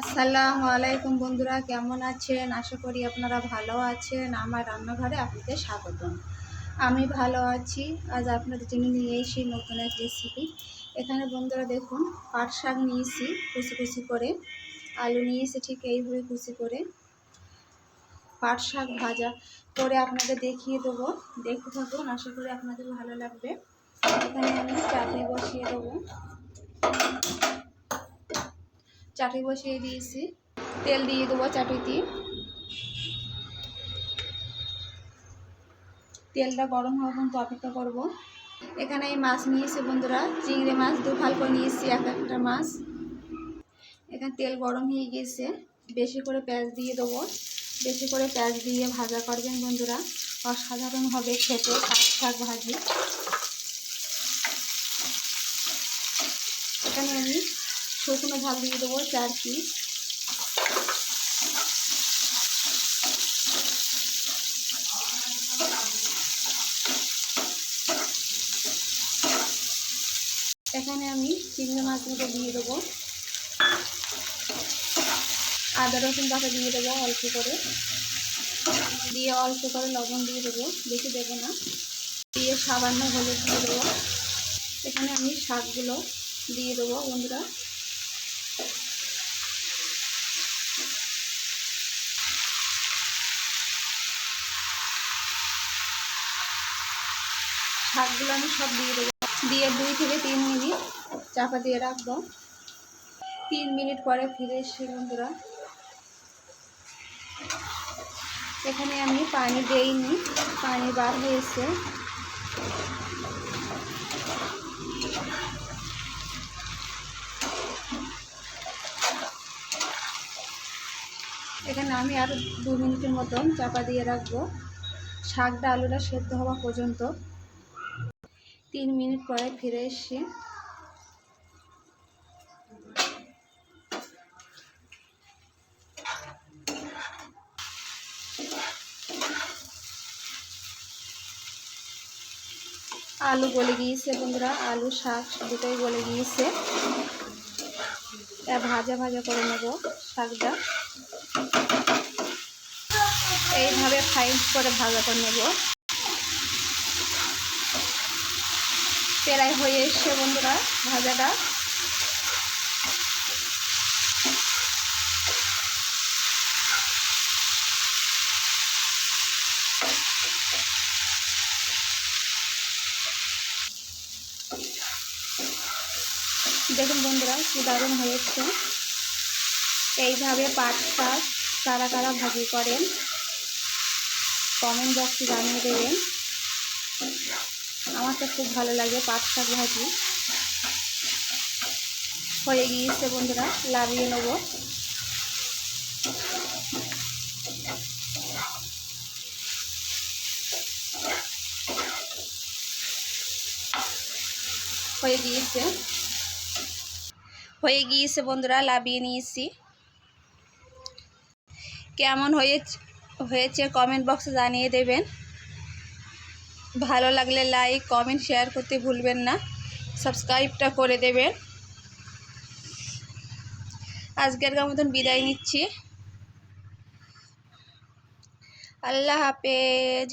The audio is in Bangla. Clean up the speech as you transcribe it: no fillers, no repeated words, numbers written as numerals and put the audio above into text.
আসসালামু আলাইকুম বন্ধুরা, কেমন আছেন? আশা করি আপনারা ভালো আছেন। আমার রান্নাঘরে আপনাদের স্বাগতম। আমি ভালো আছি। আজ আপনাদের জন্য নিয়ে এসেছি নতুন এক রেসিপি। এখানে বন্ধুরা দেখুন, পাট শাক নিয়েছি কুচি কুচি করে, আলু নিয়েছি ঠিক এইভাবে কুচি করে। পাট শাক ভাজা করে আপনাদের দেখিয়ে দেবো, দেখতে থাকুন, আশা করি আপনাদের ভালো লাগবে। এখানে আমি চাটনি বসিয়ে দেবো, চাটনি বসিয়ে দিয়েছি, তেল দিয়ে দেবো চাটুইতে। তেলটা গরম হওয়া পর্যন্ত অপেক্ষা করব। এখানে এই মাছ নিয়েছি বন্ধুরা, চিংড়ি মাছ 2 ফাল করে নিয়েছি, একটা মাছ। এখানে তেল গরম হয়ে গিয়েছে, বেশি করে পেঁয়াজ দিয়ে দেবো। বেশি করে পেঁয়াজ দিয়ে ভাজা করবেন বন্ধুরা, অসাধারণ হবে খেতে পাট শাক ভাজি। এখানে আমি শুকনো ঝাল দিয়ে দেবো 4 পিস। এখানে আমি চিংড়ি মাছগুলো দিয়ে দেবো, আদা রসুন বাটা দিয়ে দেবো অল্প করে, দিয়ে অল্প করে লবণ দিয়ে দেবো, বেশি দেবো না, দিয়ে সামান্য হলুদ দিয়ে দেবো। এখানে আমি শাকগুলো দিয়ে দেবো বন্ধুরা। শাকগুলো আমি সব দিয়ে দেবো, দিয়ে 2 থেকে 3 মিনিট চাপা দিয়ে রাখবো। 3 মিনিট পরে ফিরে এসেছি বন্ধুরা। এখানে আমি পানি দেইনি, পানি বার হয়েছে। এখানে আমি আরও 2 মিনিটের মতন চাপা দিয়ে রাখবো, শাকটা আলুটা সেদ্ধ হওয়া পর্যন্ত। 3 মিনিট পরে ফিরে এসেছি। আলু গলে গিয়েছে বন্ধুরা, আলু শাক দুটোই গলে গিয়েছে। ভাজা ভাজা করে নেব শাকটা, এইভাবে ফাইন করে ভাজা করে নেব। প্রায় হয়ে এসছে বন্ধুরা ভাজাটা। দেখুন বন্ধুরা কি দারুণ হয়েছে। এইভাবে পাট শাক কারা কারা ভাজি করেন কমেন্ট বক্সে জানিয়ে দেবেন। আমার তো খুব ভালো লাগে পাট শাক ভাজি। হয়ে গিয়েছে বন্ধুরা, লাগিয়ে নেব। হয়ে গিয়েছে বন্ধুরা, লাভিয়ে নিয়েছি। কেমন হয়েছে কমেন্ট বক্সে জানিয়ে দেবেন। ভালো লাগলে লাইক কমেন্ট শেয়ার করতে ভুলবেন না, সাবস্ক্রাইবটা করে দেবেন। আজকের মতন বিদায় নিচ্ছি। আল্লাহ হাফেজ।